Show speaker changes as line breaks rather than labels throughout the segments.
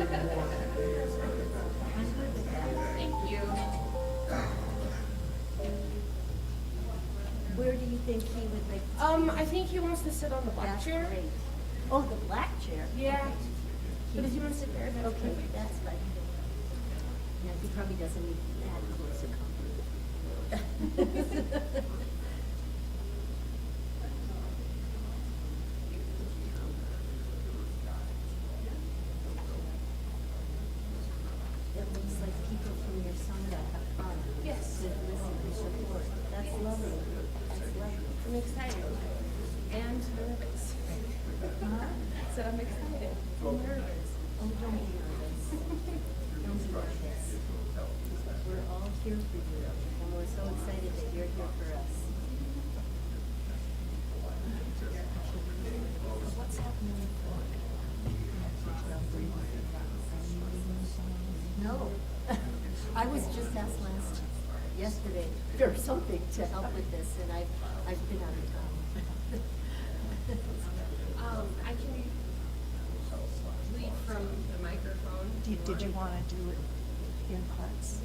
Thank you.
Where do you think he would like to?
I think he wants to sit on the black
That's
chair.
great. Oh, the black chair?
Yeah.
Okay.
But if you want to sit there, that's
Okay,
perfect.
that's fine. Yeah, he probably doesn't need that close a company. It looks like people from your Sangha have fun.
Yes.
To listen and support. That's lovely. That's lovely.
I'm excited. And nervous.
Huh?
So I'm excited. I'm nervous.
Oh, don't be nervous. Don't be nervous. We're all here for you, and we're so excited that you're here for us. What's happening? No. I was just asked yesterday for something to help with this, and I've been out of town.
I can lead from the microphone.
Did you want to do it in parts?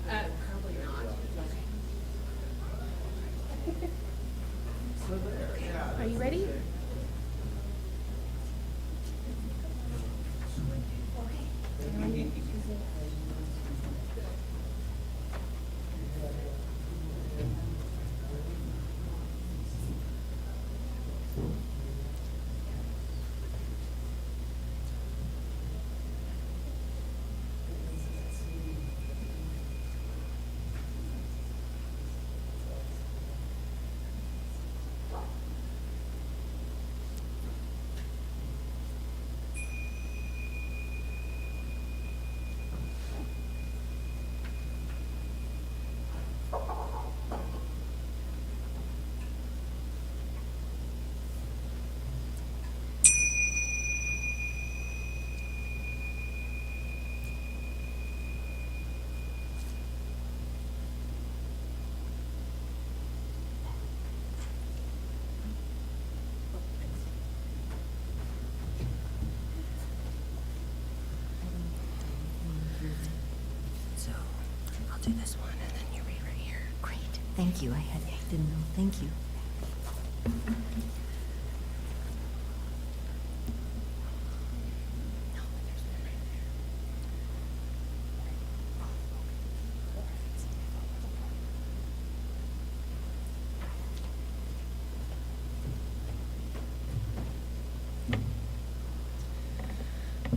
Probably not. Are you ready?
So I'll do this one and then you read right here.
Great, thank you. I didn't know. Thank you.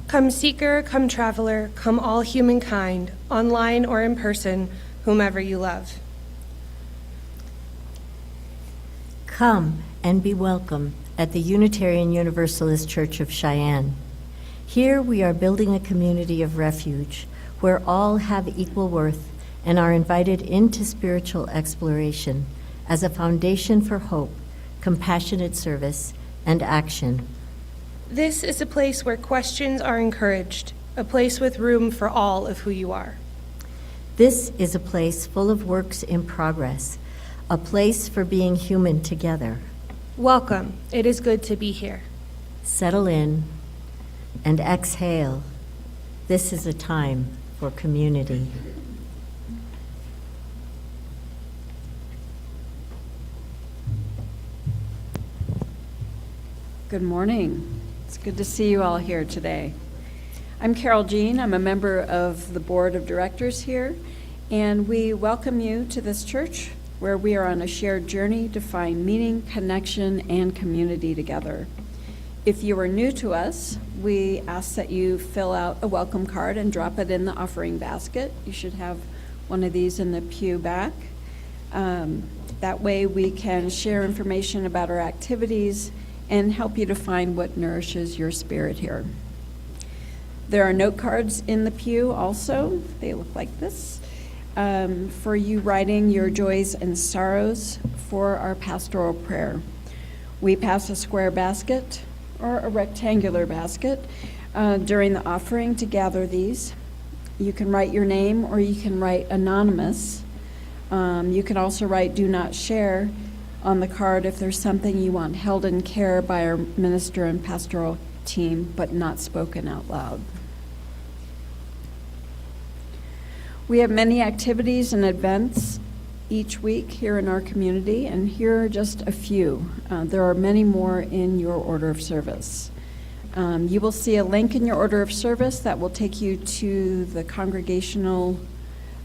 Come seeker, come traveler, come all humankind, online or in person, whomever you love.
Come and be welcome at the Unitarian Universalist Church of Cheyenne. Here we are building a community of refuge where all have equal worth and are invited into spiritual exploration as a foundation for hope, compassionate service, and action.
This is a place where questions are encouraged, a place with room for all of who you are.
This is a place full of works in progress, a place for being human together.
Welcome. It is good to be here.
Settle in and exhale. This is a time for community.
Good morning. It's good to see you all here today. I'm Carol Jean. I'm a member of the board of directors here, and we welcome you to this church where we are on a shared journey to find meaning, connection, and community together. If you are new to us, we ask that you fill out a welcome card and drop it in the offering basket. You should have one of these in the pew back. That way we can share information about our activities and help you to find what nourishes your spirit here. There are note cards in the pew also. They look like this. For you writing your joys and sorrows for our pastoral prayer. We pass a square basket or a rectangular basket during the offering to gather these. You can write your name or you can write anonymous. You can also write do not share on the card if there's something you want held in care by our minister and pastoral team, but not spoken out loud. We have many activities and events each week here in our community, and here are just a few. There are many more in your order of service. You will see a link in your order of service that will take you to the congregational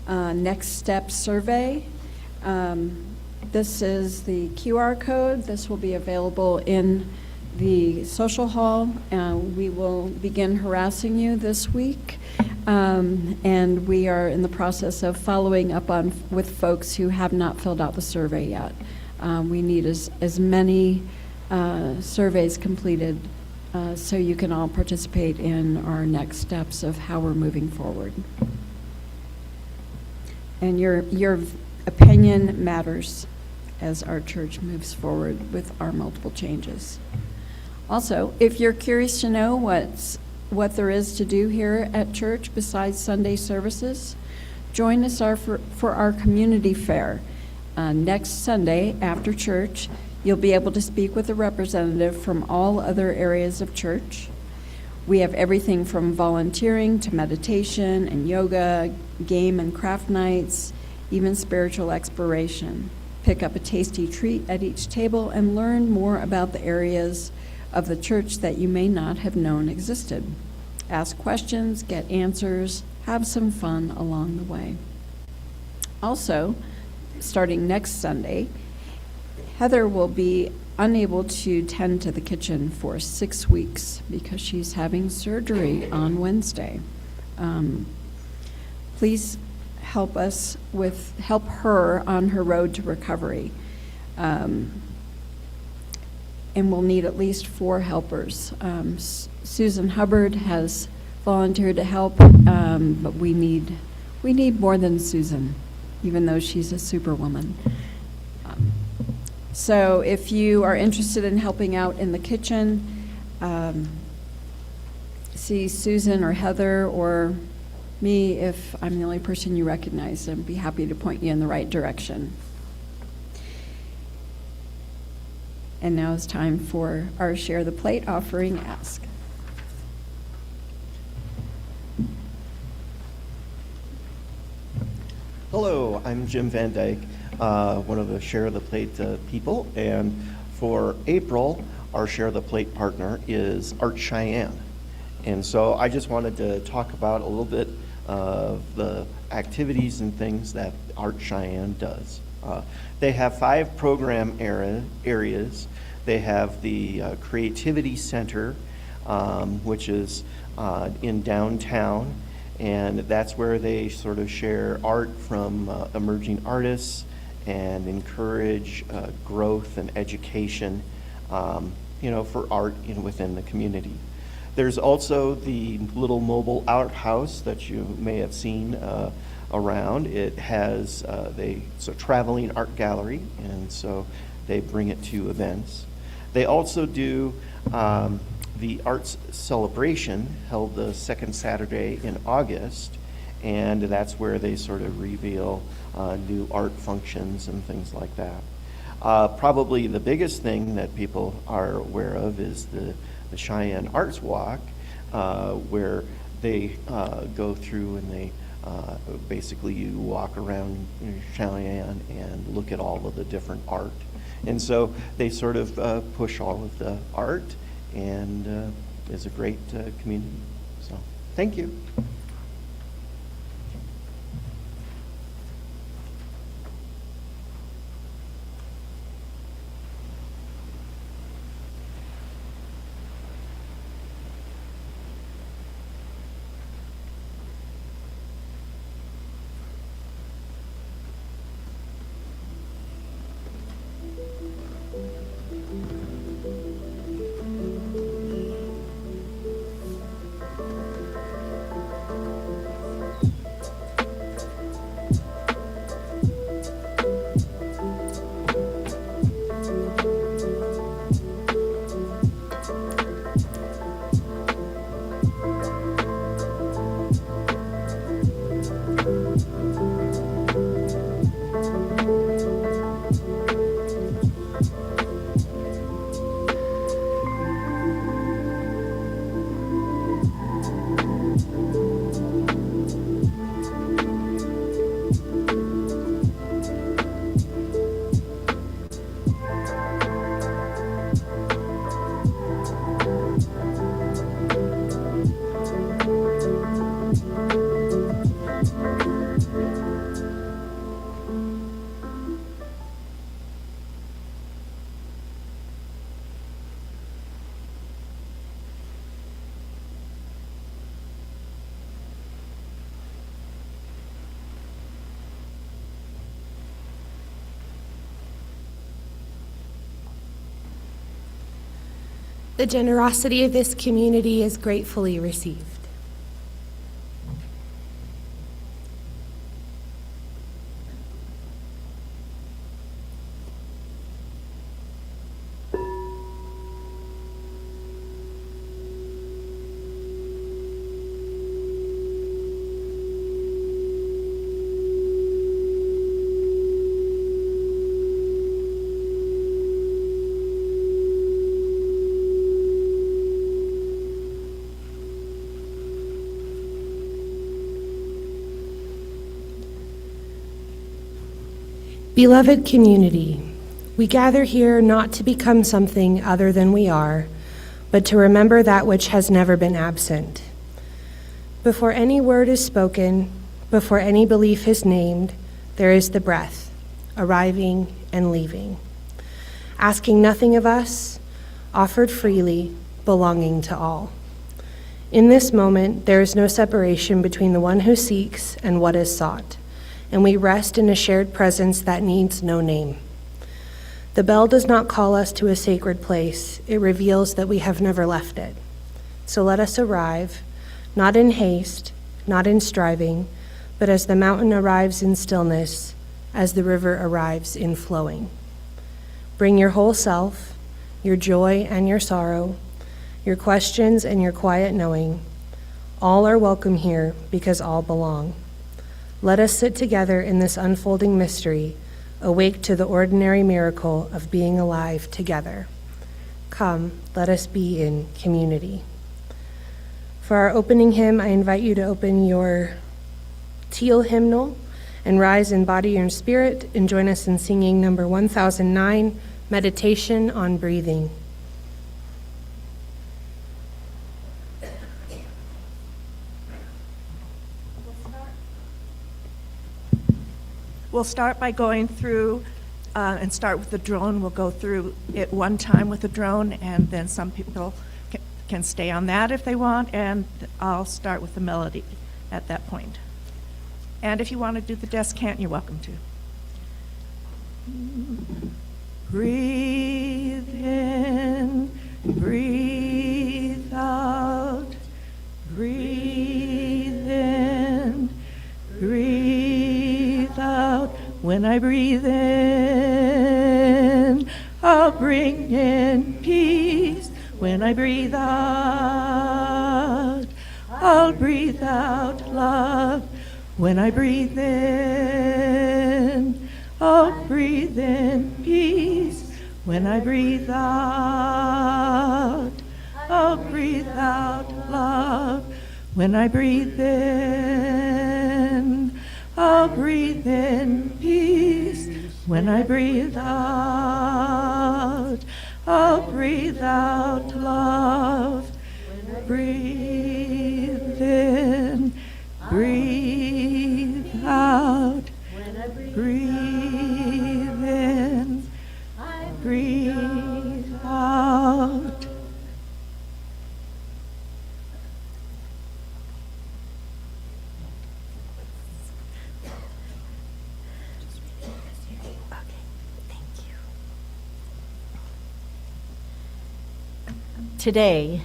next step survey. This is the QR code. This will be available in the social hall. We will begin harassing you this week. And we are in the process of following up with folks who have not filled out the survey yet. We need as many surveys completed so you can all participate in our next steps of how we're moving forward. And your opinion matters as our church moves forward with our multiple changes. Also, if you're curious to know what there is to do here at church besides Sunday services, join us for our community fair. Next Sunday after church, you'll be able to speak with a representative from all other areas of church. We have everything from volunteering to meditation and yoga, game and craft nights, even spiritual exploration. Pick up a tasty treat at each table and learn more about the areas of the church that you may not have known existed. Ask questions, get answers, have some fun along the way. Also, starting next Sunday, Heather will be unable to tend to the kitchen for 6 weeks because she's having surgery on Wednesday. Please help her on her road to recovery. And we'll need at least 4 helpers. Susan Hubbard has volunteered to help, but we need more than Susan, even though she's a superwoman. So if you are interested in helping out in the kitchen, see Susan or Heather or me if I'm the only person you recognize. I'd be happy to point you in the right direction. And now it's time for our Share the Plate offering ask.
Hello, I'm Jim Van Dyke, one of the Share the Plate people, and for April, our Share the Plate partner is Art Cheyenne. And so I just wanted to talk about a little bit of the activities and things that Art Cheyenne does. They have 5 program areas. They have the Creativity Center, which is in downtown, and that's where they sort of share art from emerging artists and encourage growth and education, for art within the community. There's also the little mobile art house that you may have seen around. It has it's a traveling art gallery, and so they bring it to events. They also do the Arts Celebration, held the second Saturday in August, and that's where they sort of reveal new art functions and things like that. Probably the biggest thing that people are aware of is the Cheyenne Arts Walk, where they go through and they basically you walk around Cheyenne and look at all of the different art. And so they sort of push all of the art, and is a great community. So thank you.
The generosity of this community is gratefully received. Beloved community, we gather here not to become something other than we are, but to remember that which has never been absent. Before any word is spoken, before any belief is named, there is the breath, arriving and leaving, asking nothing of us, offered freely, belonging to all. In this moment, there is no separation between the one who seeks and what is sought, and we rest in a shared presence that needs no name. The bell does not call us to a sacred place, it reveals that we have never left it. So let us arrive, not in haste, not in striving, but as the mountain arrives in stillness, as the river arrives in flowing. Bring your whole self, your joy and your sorrow, your questions and your quiet knowing. All are welcome here because all belong. Let us sit together in this unfolding mystery, awake to the ordinary miracle of being alive together. Come, let us be in community. For our opening hymn, I invite you to open your teal hymnal and rise in body and spirit and join us in singing number 1009, Meditation on Breathing.
We'll start by going through and start with the drone. We'll go through it one time with the drone, and then some people can stay on that if they want, and I'll start with the melody at that point. And if you want to do the descant, you're welcome to. Breathe in, breathe out, breathe in, breathe out. When I breathe in, I'll bring in peace. When I breathe out, I'll breathe out love. When I breathe in, I'll breathe in peace. When I breathe out, I'll breathe out love. When I breathe in, I'll breathe in peace. When I breathe out, I'll breathe out love. Breathe in, breathe out. Breathe in, breathe out.
Today,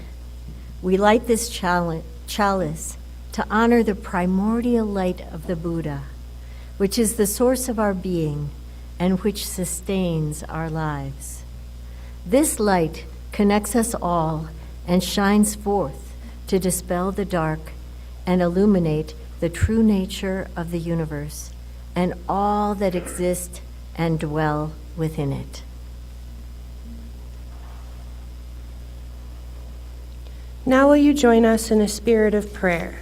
we light this chalice to honor the primordial light of the Buddha, which is the source of our being and which sustains our lives. This light connects us all and shines forth to dispel the dark and illuminate the true nature of the universe and all that exist and dwell within it.
Now will you join us in a spirit of prayer?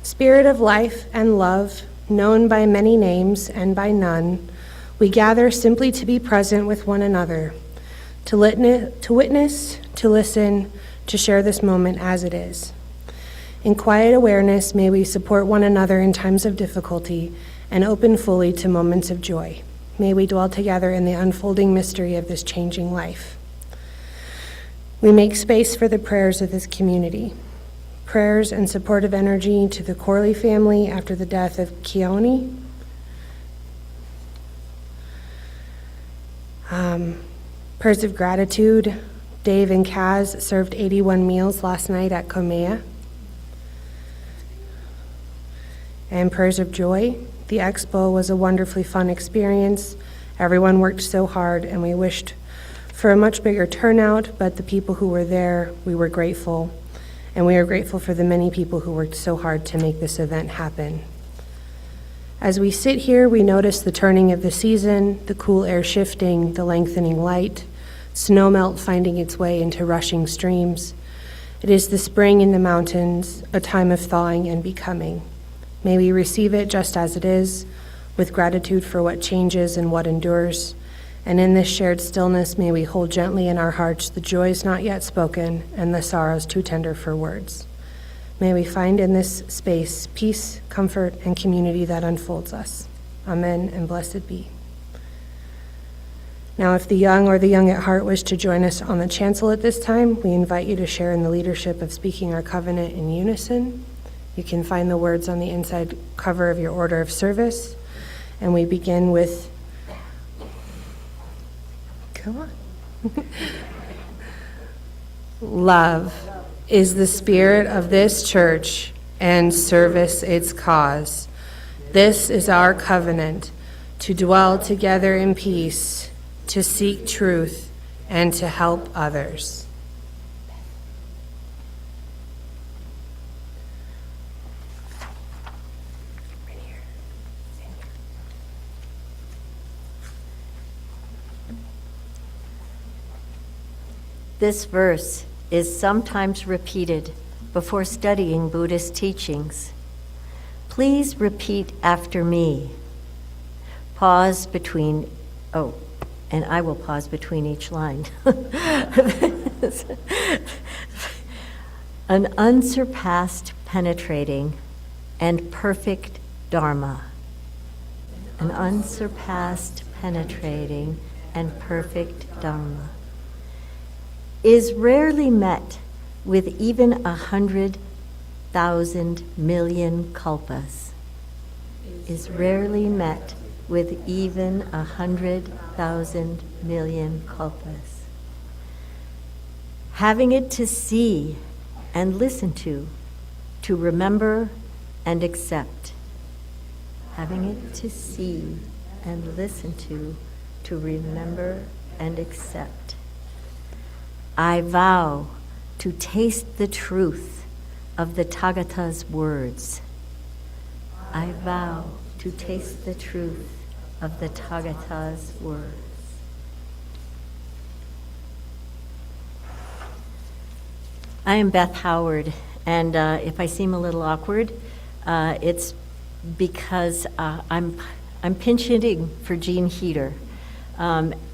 Spirit of life and love, known by many names and by none, we gather simply to be present with one another, to witness, to listen, to share this moment as it is. In quiet awareness, may we support one another in times of difficulty and open fully to moments of joy. May we dwell together in the unfolding mystery of this changing life. We make space for the prayers of this community. Prayers and supportive energy to the Corley family after the death of Keone. Prayers of gratitude, Dave and Kaz served 81 meals last night at Komea. And Prayers of Joy. The expo was a wonderfully fun experience. Everyone worked so hard, and we wished for a much bigger turnout, but the people who were there, we were grateful. And we are grateful for the many people who worked so hard to make this event happen. As we sit here, we notice the turning of the season, the cool air shifting, the lengthening light, snowmelt finding its way into rushing streams. It is the spring in the mountains, a time of thawing and becoming. May we receive it just as it is, with gratitude for what changes and what endures. And in this shared stillness, may we hold gently in our hearts the joys not yet spoken and the sorrows too tender for words. May we find in this space peace, comfort, and community that unfolds us. Amen, and blessed be. Now, if the young or the young at heart wish to join us on the chancel at this time, we invite you to share in the leadership of speaking our covenant in unison. You can find the words on the inside cover of your order of service. And we begin with, come on. Love is the spirit of this church, and service its cause. This is our covenant, to dwell together in peace, to seek truth, and to help others.
This verse is sometimes repeated before studying Buddhist teachings. Please repeat after me. Pause between, and I will pause between each line. An unsurpassed, penetrating, and perfect Dharma. An unsurpassed, penetrating, and perfect Dharma is rarely met with even 100,000 million kalpas. Is rarely met with even 100,000 million kalpas. Having it to see and listen to remember and accept. Having it to see and listen to remember and accept. I vow to taste the truth of the Tathagata's words. I vow to taste the truth of the Tathagata's words. I am Beth Howard, and if I seem a little awkward, it's because I'm pinch hitting for Gene Heater.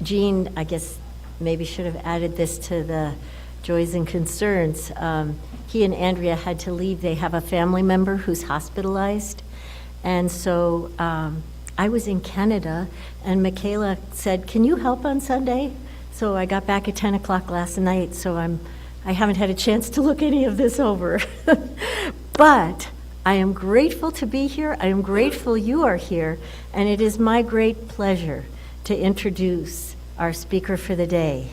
Gene, I guess, maybe should have added this to the joys and concerns. He and Andrea had to leave. They have a family member who's hospitalized. And so I was in Canada, and Michaela said, "Can you help on Sunday?" So I got back at 10 o'clock last night, so I haven't had a chance to look any of this over. But I am grateful to be here. I am grateful you are here, and it is my great pleasure to introduce our speaker for the day.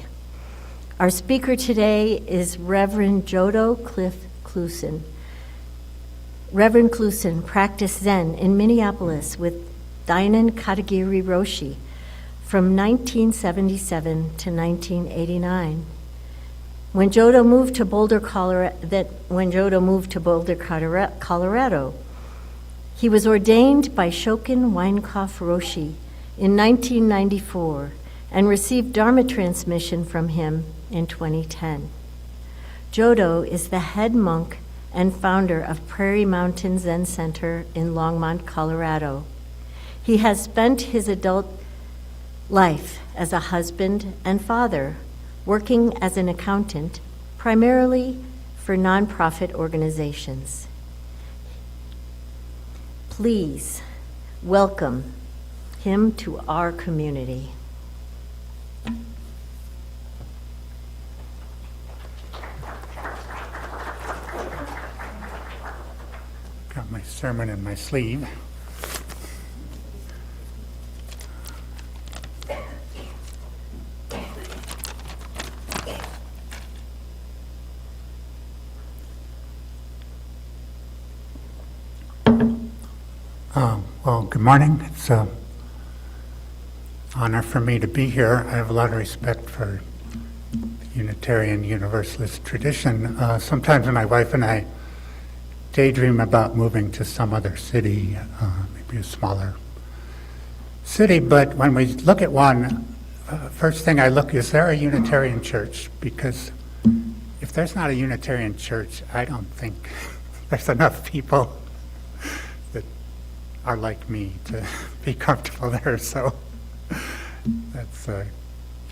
Our speaker today is Reverend Jodo Cliff Clusen. Reverend Clusen practiced Zen in Minneapolis with Dainin Katagiri Roshi from 1977 to 1989. When Jodo moved to Boulder, Colorado, he was ordained by Shokin Weinkauf Roshi in 1994 and received Dharma transmission from him in 2010. Jodo is the head monk and founder of Prairie Mountain Zen Center in Longmont, Colorado. He has spent his adult life as a husband and father, working as an accountant, primarily for nonprofit organizations. Please welcome him to our community.
Got my sermon in my sleeve. Well, good morning. It's an honor for me to be here. I have a lot of respect for the Unitarian Universalist tradition. Sometimes my wife and I daydream about moving to some other city, maybe a smaller city, but when we look at one, first thing I look, is there a Unitarian church? Because if there's not a Unitarian church, I don't think there's enough people that are like me to be comfortable there. So that's a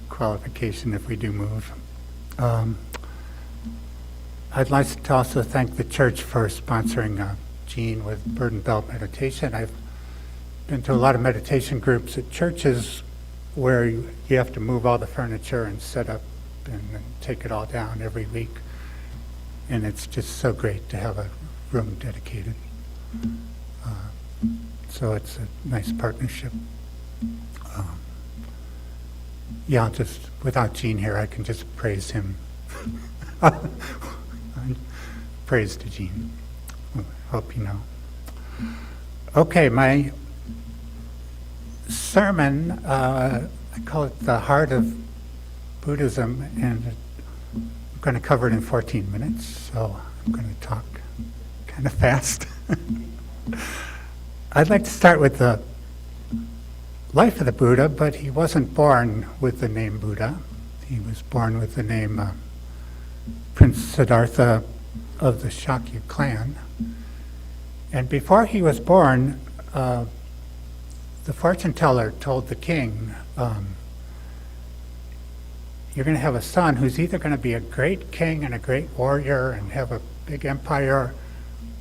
qualification if we do move. I'd like to also thank the church for sponsoring Jean with Burden Belt Meditation. I've been to a lot of meditation groups at churches where you have to move all the furniture and set up and take it all down every week. And it's just so great to have a room dedicated. So it's a nice partnership. Yeah, I'll just, without Gene here, I can just praise him. Praise to Gene. Hope you know. Okay, my sermon, I call it The Heart of Buddhism, and I'm going to cover it in 14 minutes, so I'm going to talk kind of fast. I'd like to start with the life of the Buddha, but he wasn't born with the name Buddha. He was born with the name Prince Siddhartha of the Shakya clan. And before he was born, the fortune teller told the king, you're going to have a son who's either going to be a great king and a great warrior and have a big empire,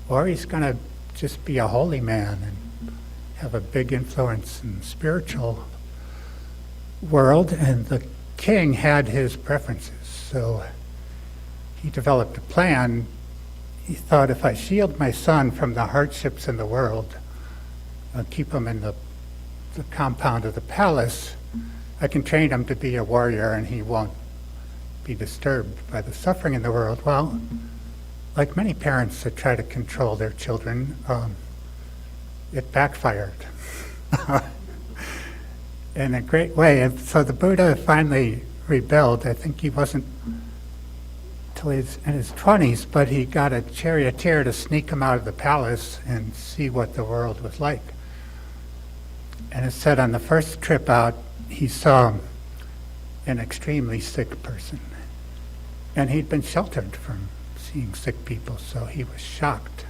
or he's going to just be a holy man and have a big influence in the spiritual world. And the king had his preferences, so he developed a plan. He thought, if I shield my son from the hardships in the world, keep him in the compound of the palace, I can train him to be a warrior and he won't be disturbed by the suffering in the world. Well, like many parents that try to control their children, it backfired in a great way. And so the Buddha finally rebelled. I think he wasn't till he's in his 20s, but he got a charioteer to sneak him out of the palace and see what the world was like. And it said on the first trip out, he saw an extremely sick person. And he'd been sheltered from seeing sick people, so he was shocked.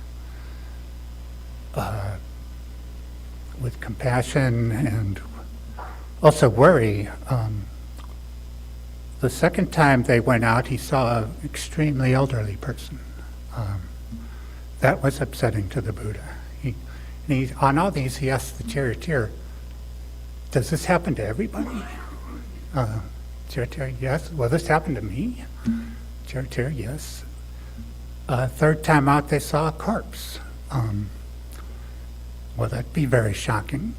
With compassion and also worry. The second time they went out, he saw an extremely elderly person. That was upsetting to the Buddha. On all these, he asked the charioteer, does this happen to everybody? Charioteer, yes. Will this happen to me? Charioteer, yes. Third time out, they saw a corpse. Well, that'd be very shocking.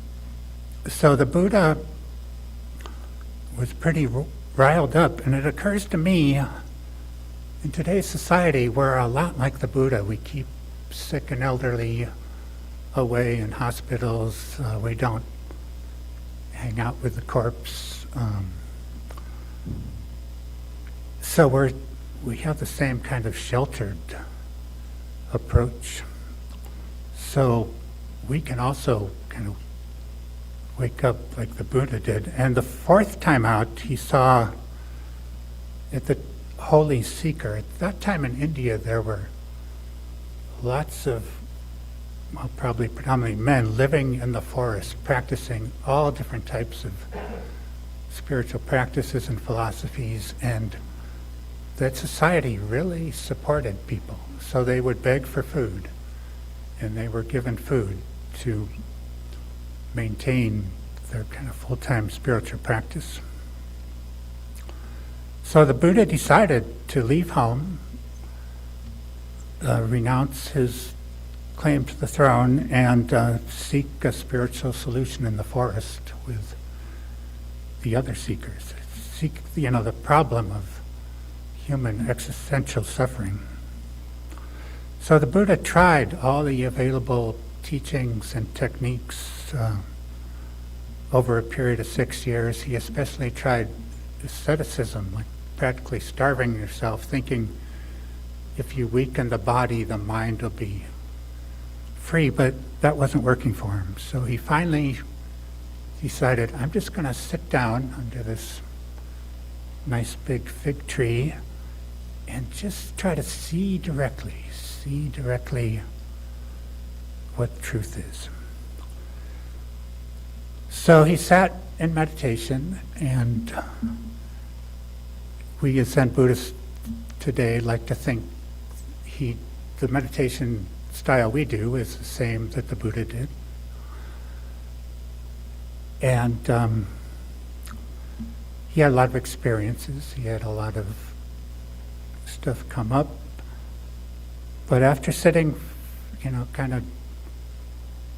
So the Buddha was pretty riled up, and it occurs to me, in today's society, we're a lot like the Buddha. We keep sick and elderly away in hospitals. We don't hang out with the corpse. So we have the same kind of sheltered approach. So we can also kind of wake up like the Buddha did. And the fourth time out, he saw at the holy seeker. At that time in India, there were lots of, well, probably predominantly men living in the forest, practicing all different types of spiritual practices and philosophies, and that society really supported people. So they would beg for food, and they were given food to maintain their kind of full-time spiritual practice. So the Buddha decided to leave home, renounce his claim to the throne, and seek a spiritual solution in the forest with the other seekers. Seek, the problem of human existential suffering. So the Buddha tried all the available teachings and techniques over a period of 6 years. He especially tried asceticism, like practically starving yourself, thinking if you weaken the body, the mind will be free, but that wasn't working for him. So he finally decided, I'm just going to sit down under this nice big fig tree and just try to see directly what truth is. So he sat in meditation, and we as Zen Buddhists today like to think the meditation style we do is the same that the Buddha did. And he had a lot of experiences. He had a lot of stuff come up. But after sitting, kind of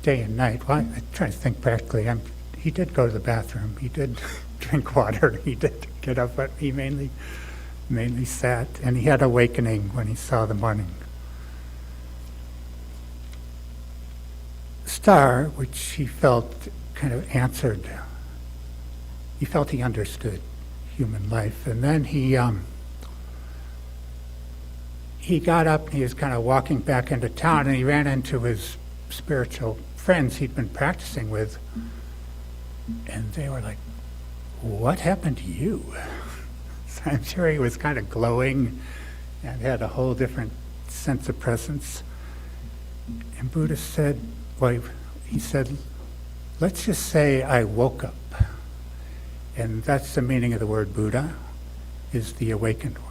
day and night, well, I try to think practically. He did go to the bathroom. He did drink water. He did get up, but he mainly sat. And he had awakening when he saw the morning star, which he felt kind of answered. He felt he understood human life. And then he got up and he was kind of walking back into town, and he ran into his spiritual friends he'd been practicing with. And they were like, what happened to you? So I'm sure he was kind of glowing and had a whole different sense of presence. And Buddha said, he said, let's just say I woke up. And that's the meaning of the word Buddha, is the awakened one.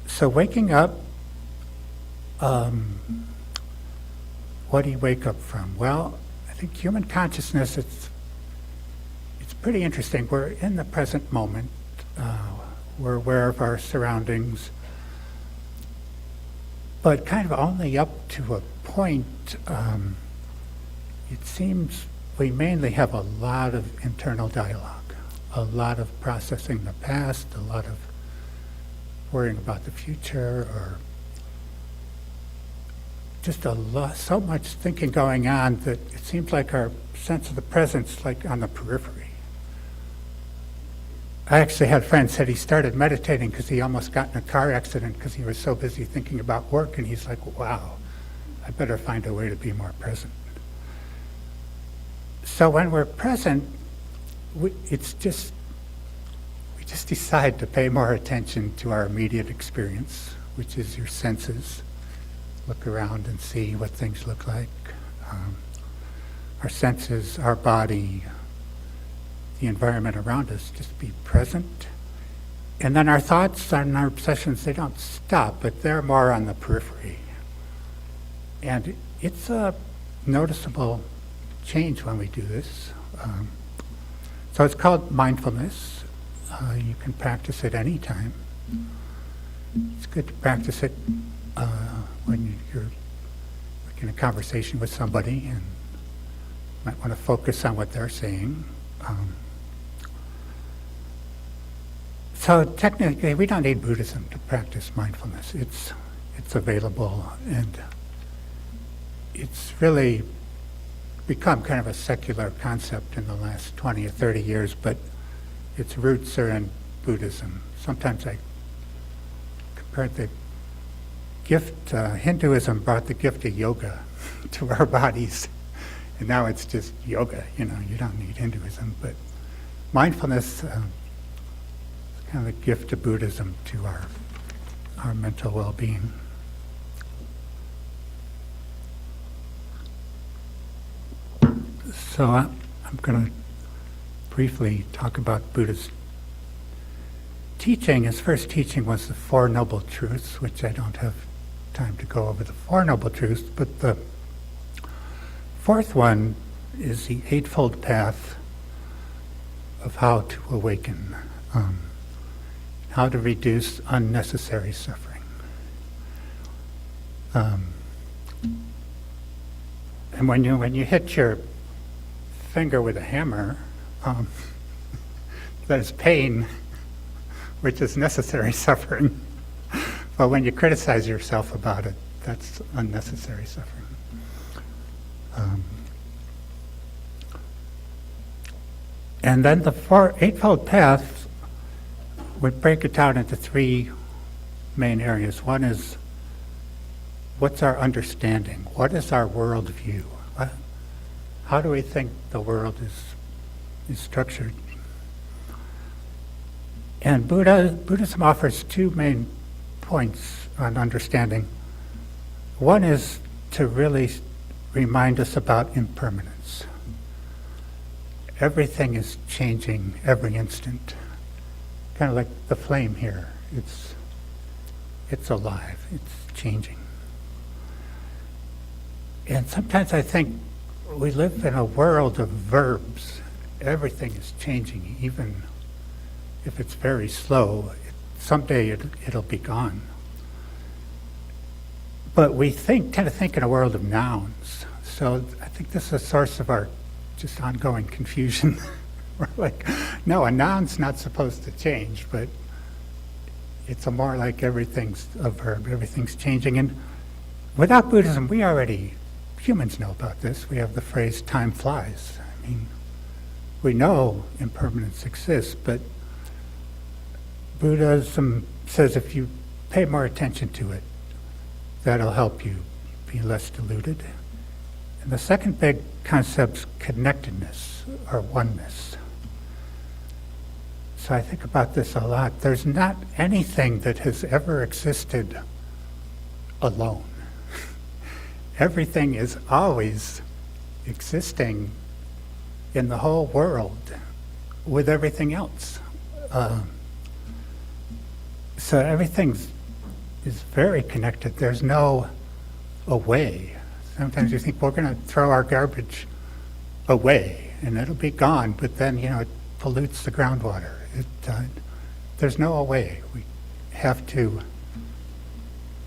So waking up, what do you wake up from? Well, I think human consciousness, it's pretty interesting. We're in the present moment. We're aware of our surroundings, but kind of only up to a point. It seems we mainly have a lot of internal dialogue, a lot of processing the past, a lot of worrying about the future, or just so much thinking going on that it seems like our sense of the present's like on the periphery. I actually had friends said he started meditating because he almost got in a car accident because he was so busy thinking about work, and he's like, wow, I better find a way to be more present. So when we're present, we just decide to pay more attention to our immediate experience, which is your senses. Look around and see what things look like. Our senses, our body, the environment around us, just be present. And then our thoughts and our obsessions, they don't stop, but they're more on the periphery. And it's a noticeable change when we do this. So it's called mindfulness. You can practice it anytime. It's good to practice it when you're in a conversation with somebody and might want to focus on what they're saying. So technically, we don't need Buddhism to practice mindfulness. It's available, and it's really become kind of a secular concept in the last 20 or 30 years, but its roots are in Buddhism. Sometimes I compare the gift, Hinduism brought the gift of yoga to our bodies, and now it's just yoga, you don't need Hinduism, but mindfulness is kind of a gift of Buddhism to our mental well-being. So I'm going to briefly talk about Buddha's teaching. His first teaching was the Four Noble Truths, which I don't have time to go over the Four Noble Truths, but the fourth one is the Eightfold Path of how to awaken, how to reduce unnecessary suffering. And when you hit your finger with a hammer, there's pain, which is necessary suffering. But when you criticize yourself about it, that's unnecessary suffering. Um, and then the Eightfold Path would break it down into three main areas. One is, what's our understanding? What is our worldview? How do we think the world is structured? And Buddhism offers two main points on understanding. One is to really remind us about impermanence. Everything is changing every instant. Kind of like the flame here. It's alive. It's changing. And sometimes I think we live in a world of verbs. Everything is changing, even if it's very slow. Someday it'll be gone. But we tend to think in a world of nouns. So I think this is a source of our just ongoing confusion. We're like, no, a noun's not supposed to change, but it's more like everything's a verb, everything's changing. And without Buddhism, humans know about this. We have the phrase, time flies. I mean, we know impermanence exists, but Buddhism says if you pay more attention to it, that'll help you be less deluded. And the second big concept's connectedness or oneness. So I think about this a lot. There's not anything that has ever existed alone. Everything is always existing in the whole world with everything else. So everything is very connected. There's no away. Sometimes you think we're going to throw our garbage away and it'll be gone, but then it pollutes the groundwater. There's no away.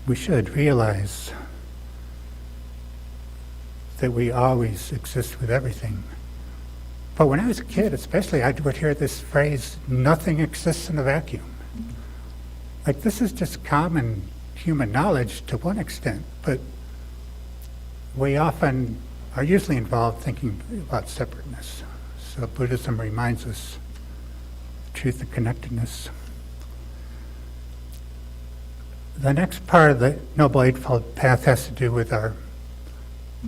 We should realize that we always exist with everything. But when I was a kid, especially, I would hear this phrase, nothing exists in a vacuum. Like, this is just common human knowledge to one extent, but we often are usually involved thinking about separateness. So Buddhism reminds us the truth of connectedness. The next part of the Noble Eightfold Path has to do with our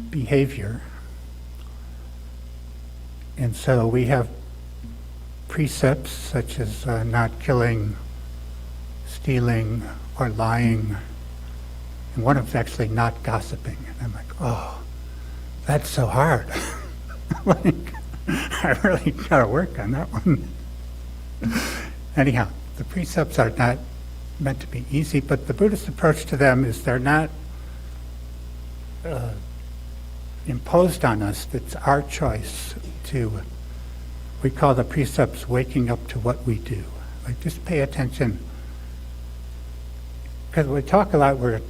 behavior. And so we have precepts such as not killing, stealing, or lying. And one of them's actually not gossiping. And I'm like, oh, that's so hard. Like, I really got to work on that one. Anyhow, the precepts are not meant to be easy, but the Buddhist approach to them is they're not imposed on us. It's our choice to, we call the precepts waking up to what we do. Like, just pay attention. Because we talk a lot where,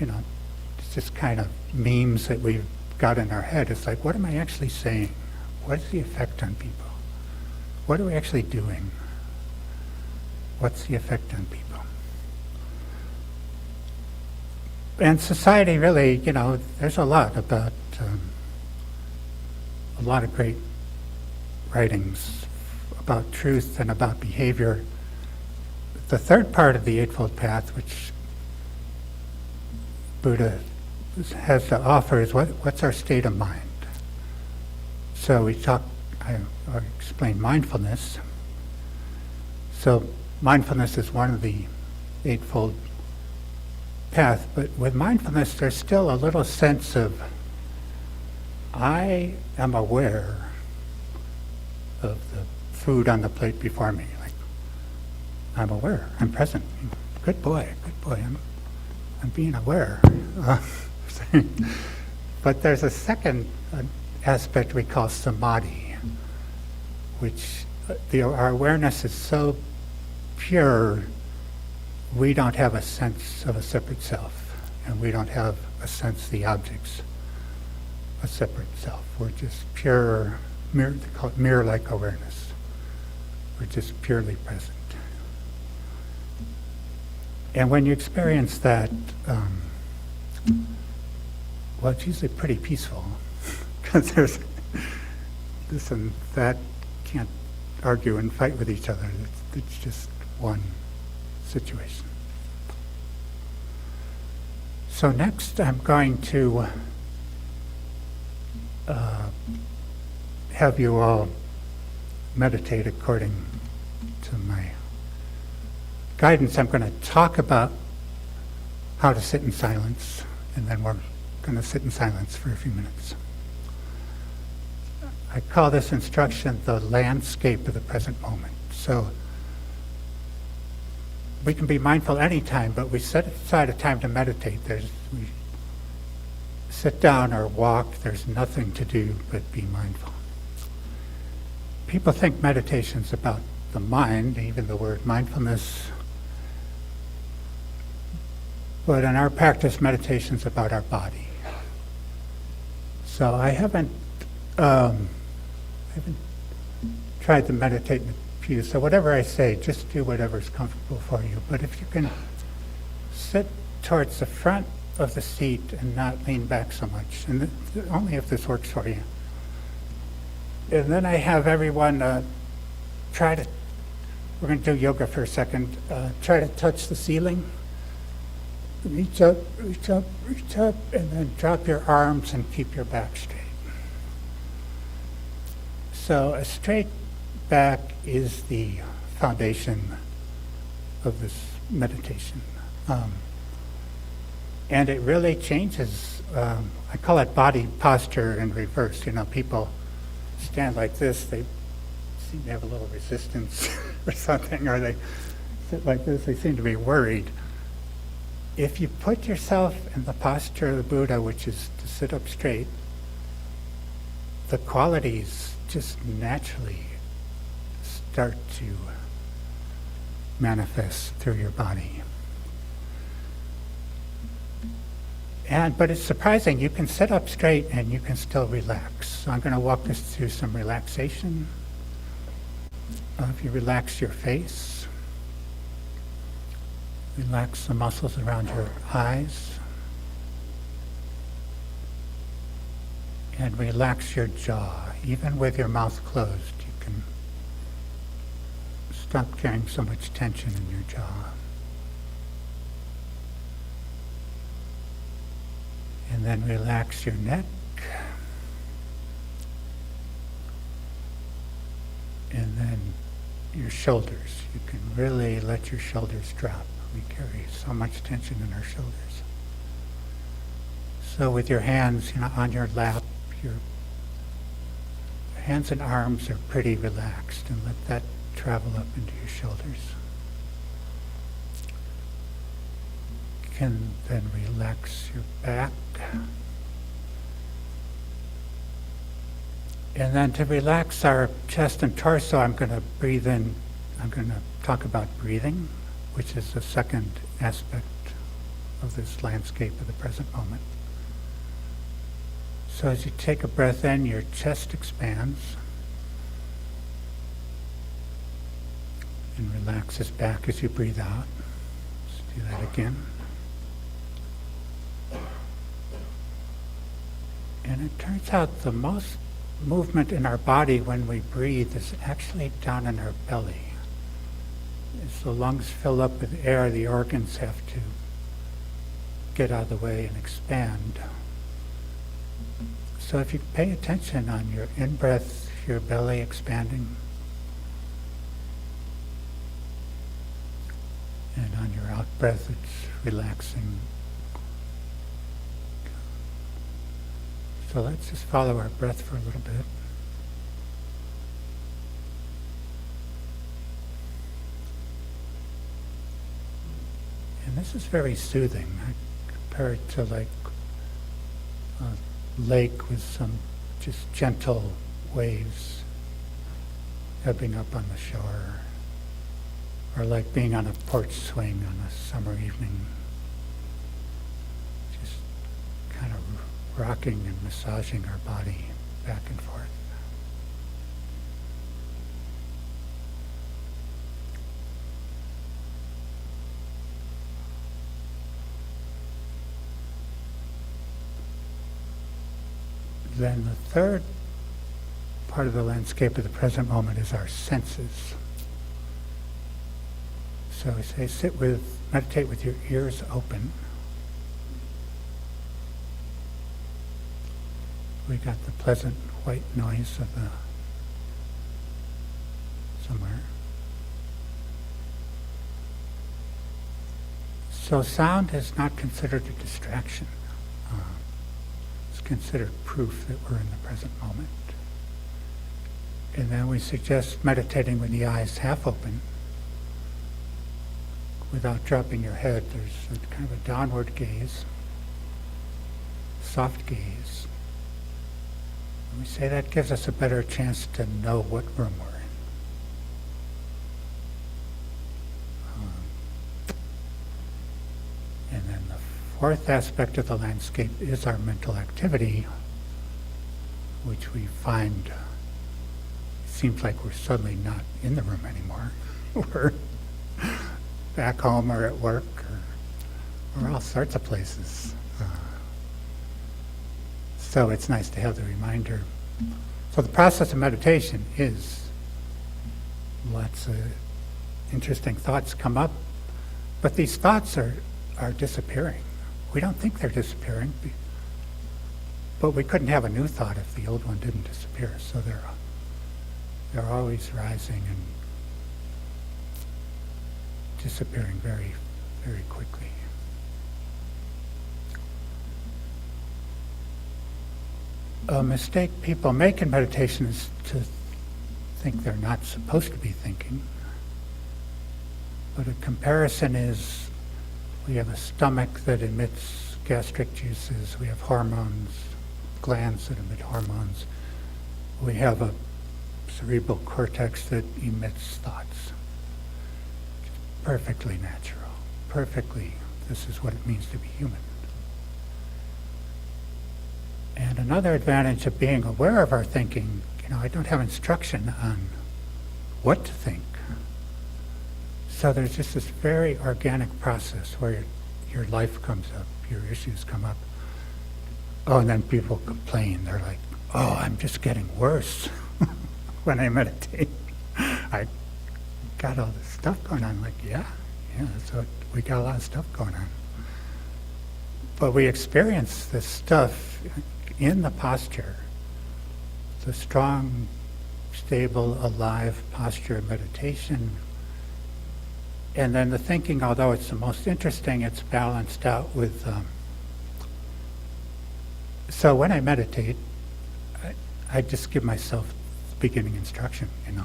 it's just kind of memes that we've got in our head. It's like, what am I actually saying? What is the effect on people? What are we actually doing? What's the effect on people? And society really, there's a lot about, a lot of great writings about truth and about behavior. The third part of the Eightfold Path, which Buddha has to offer, is what's our state of mind. So I explained mindfulness. So mindfulness is one of the Eightfold Path, but with mindfulness there's still a little sense of, I am aware of the food on the plate before me. Like, I'm aware, I'm present. Good boy, I'm being aware. But there's a second aspect we call samadhi, which our awareness is so pure, we don't have a sense of a separate self, and we don't have a sense of the objects a separate self. We're just pure, they call it mirror-like awareness. We're just purely present. And when you experience that, well, it's usually pretty peaceful, because there's this and that can't argue and fight with each other. It's just one situation. So next I'm going to have you all meditate according to my guidance. I'm going to talk about how to sit in silence, and then we're going to sit in silence for a few minutes. I call this instruction the landscape of the present moment. So we can be mindful anytime, but we set aside a time to meditate. We sit down or walk, there's nothing to do but be mindful. People think meditation's about the mind, even the word mindfulness. But in our practice, meditation's about our body. So I haven't tried to meditate in the pew, so whatever I say, just do whatever's comfortable for you. But if you can sit towards the front of the seat and not lean back so much, and only if this works for you. And then I have everyone we're going to do yoga for a second, try to touch the ceiling. Reach up, reach up, reach up, and then drop your arms and keep your back straight. So a straight back is the foundation of this meditation. And it really changes, I call it body posture in reverse. You know, people stand like this, they seem to have a little resistance or something, or they sit like this, they seem to be worried. If you put yourself in the posture of the Buddha, which is to sit up straight, the qualities just naturally start to manifest through your body. But it's surprising, you can sit up straight and you can still relax. So I'm going to walk us through some relaxation. If you relax your face, relax the muscles around your eyes, and relax your jaw. Even with your mouth closed, you can stop carrying so much tension in your jaw. And then relax your neck. And then your shoulders. You can really let your shoulders drop. We carry so much tension in our shoulders. So with your hands, on your lap, your hands and arms are pretty relaxed, and let that travel up into your shoulders. You can then relax your back. And then to relax our chest and torso, I'm going to breathe in. I'm going to talk about breathing, which is the second aspect of this landscape of the present moment. So as you take a breath in, your chest expands and relaxes back as you breathe out. Let's do that again. And it turns out the most movement in our body when we breathe is actually down in our belly. As the lungs fill up with air, the organs have to get out of the way and expand. So if you pay attention on your in-breath, your belly expanding, and on your out-breath, it's relaxing. So let's just follow our breath for a little bit. And this is very soothing. I compare it to like a lake with some just gentle waves ebbing up on the shore, or like being on a porch swing on a summer evening, just kind of rocking and massaging our body back and forth. Then the third part of the landscape of the present moment is our senses. So we say meditate with your ears open. We got the pleasant white noise of the somewhere. So sound is not considered a distraction. It's considered proof that we're in the present moment. And then we suggest meditating with the eyes half open without dropping your head. There's a kind of a downward gaze, soft gaze. And we say that gives us a better chance to know what room we're in. And then the fourth aspect of the landscape is our mental activity, which we find seems like we're suddenly not in the room anymore. We're back home or at work or all sorts of places. So it's nice to have the reminder. So the process of meditation is lots of interesting thoughts come up, but these thoughts are disappearing. We don't think they're disappearing, but we couldn't have a new thought if the old one didn't disappear. So they're always rising and disappearing very, very quickly. A mistake people make in meditation is to think they're not supposed to be thinking. But a comparison is we have a stomach that emits gastric juices, we have hormones, glands that emit hormones, we have a cerebral cortex that emits thoughts. It's perfectly natural, perfectly, this is what it means to be human. And another advantage of being aware of our thinking, I don't have instruction on what to think. So there's just this very organic process where your life comes up, your issues come up. Oh, and then people complain. They're like, oh, I'm just getting worse when I meditate. I got all this stuff going on. Like, yeah, so we got a lot of stuff going on. But we experience this stuff in the posture, the strong, stable, alive posture of meditation. And then the thinking, although it's the most interesting, it's balanced out with... So when I meditate, I just give myself the beginning instruction, Am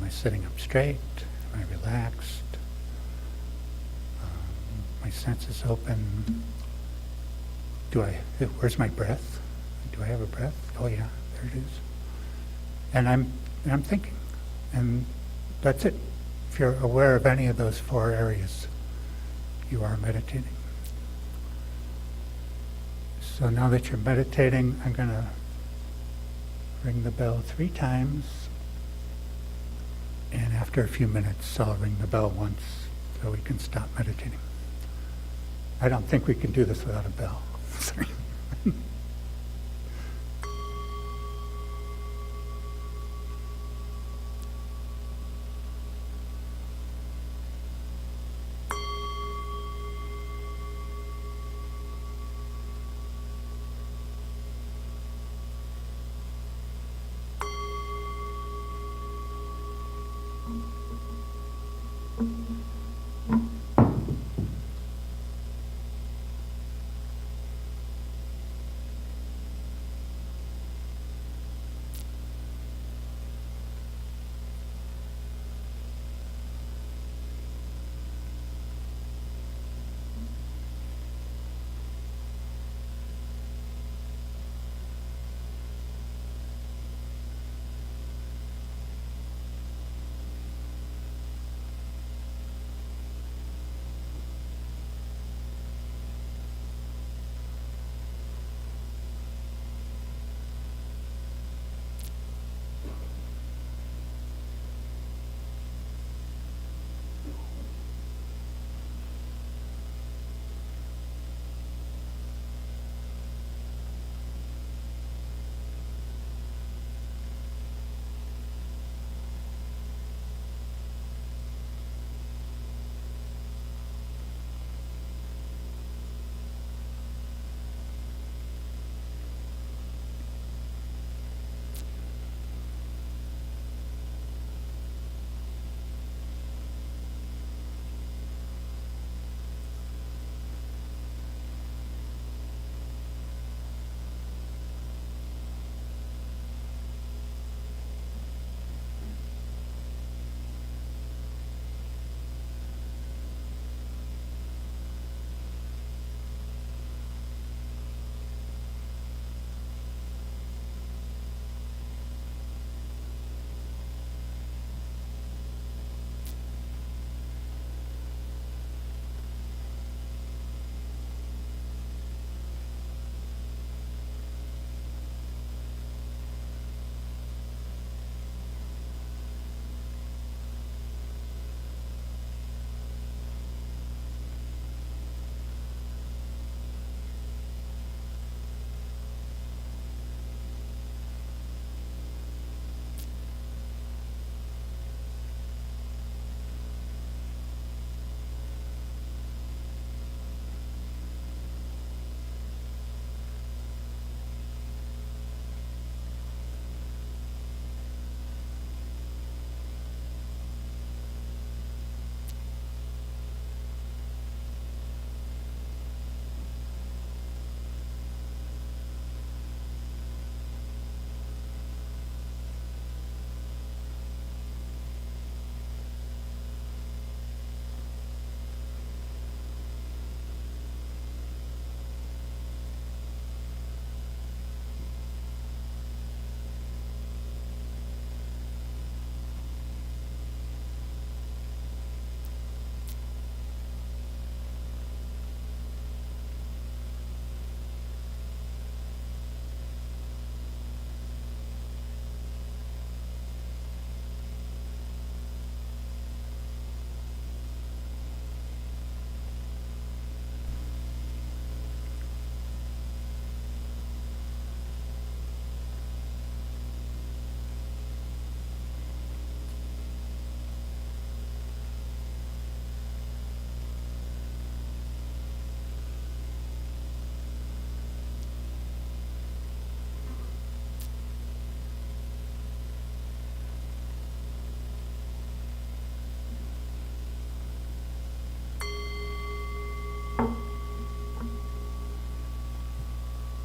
I sitting up straight? Am I relaxed? My senses open? Where's my breath? Do I have a breath? Oh yeah, there it is. And I'm thinking. And that's it. If you're aware of any of those four areas, you are meditating. So now that you're meditating, I'm going to ring the bell 3 times. And after a few minutes, I'll ring the bell once so we can stop meditating. I don't think we can do this without a bell. Sorry.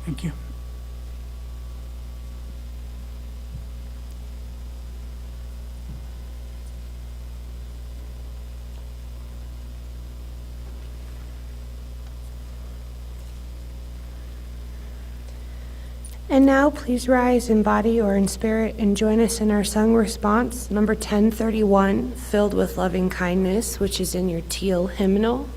Thank you.
And now, please rise in body or in spirit and join us in our sung response, number 1031, Filled with Loving Kindness, which is in your teal hymnal.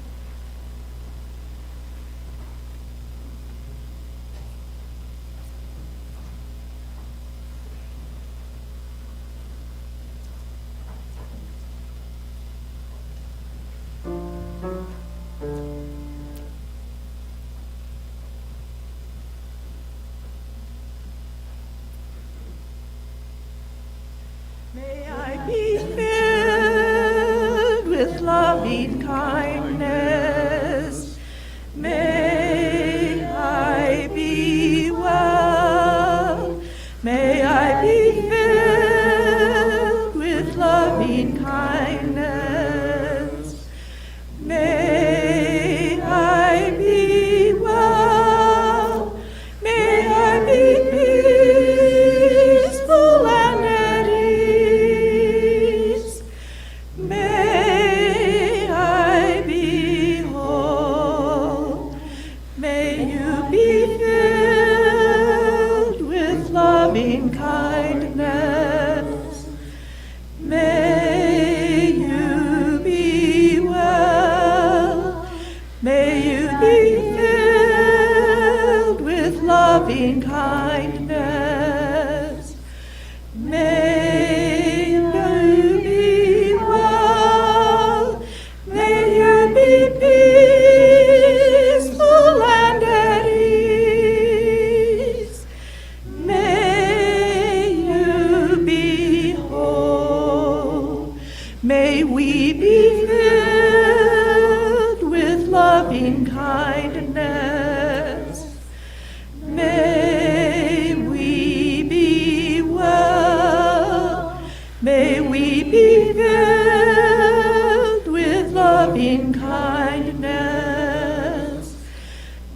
May I be filled with loving kindness. May I be well. May I be filled with loving kindness. May I be well. May I be peaceful and at ease. May I be whole. May you be filled with loving kindness. May you be well. May you be filled with loving kindness. May you be well. May you be peaceful and at ease. May you be whole. May we be filled with loving kindness. May we be well. May we be filled with loving kindness.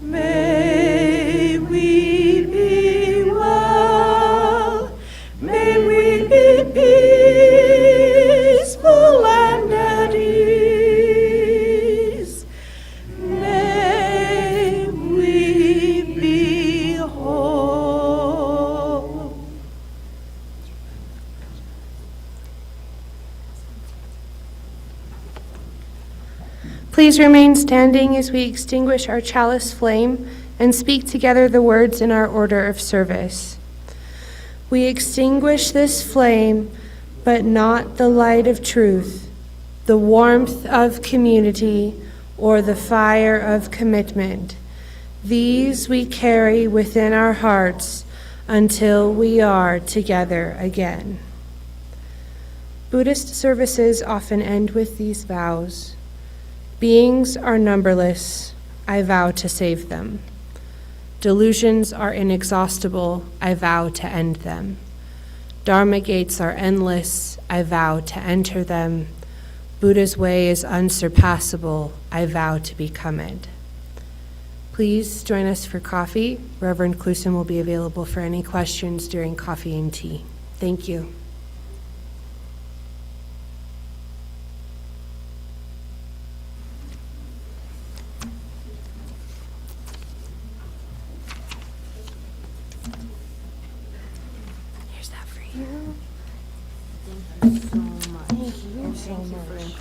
May we be well. May we be peaceful and at ease. May we be whole.
Please remain standing as we extinguish our chalice flame and speak together the words in our order of service. We extinguish this flame, but not the light of truth, the warmth of community, or the fire of commitment. These we carry within our hearts until we are together again. Buddhist services often end with these vows. Beings are numberless, I vow to save them. Delusions are inexhaustible, I vow to end them. Dharma gates are endless, I vow to enter them. Buddha's way is unsurpassable, I vow to become it. Please join us for coffee. Reverend Clusen will be available for any questions during coffee and tea. Thank you.
Here's that for you.
Thank you so much. Thank you so much.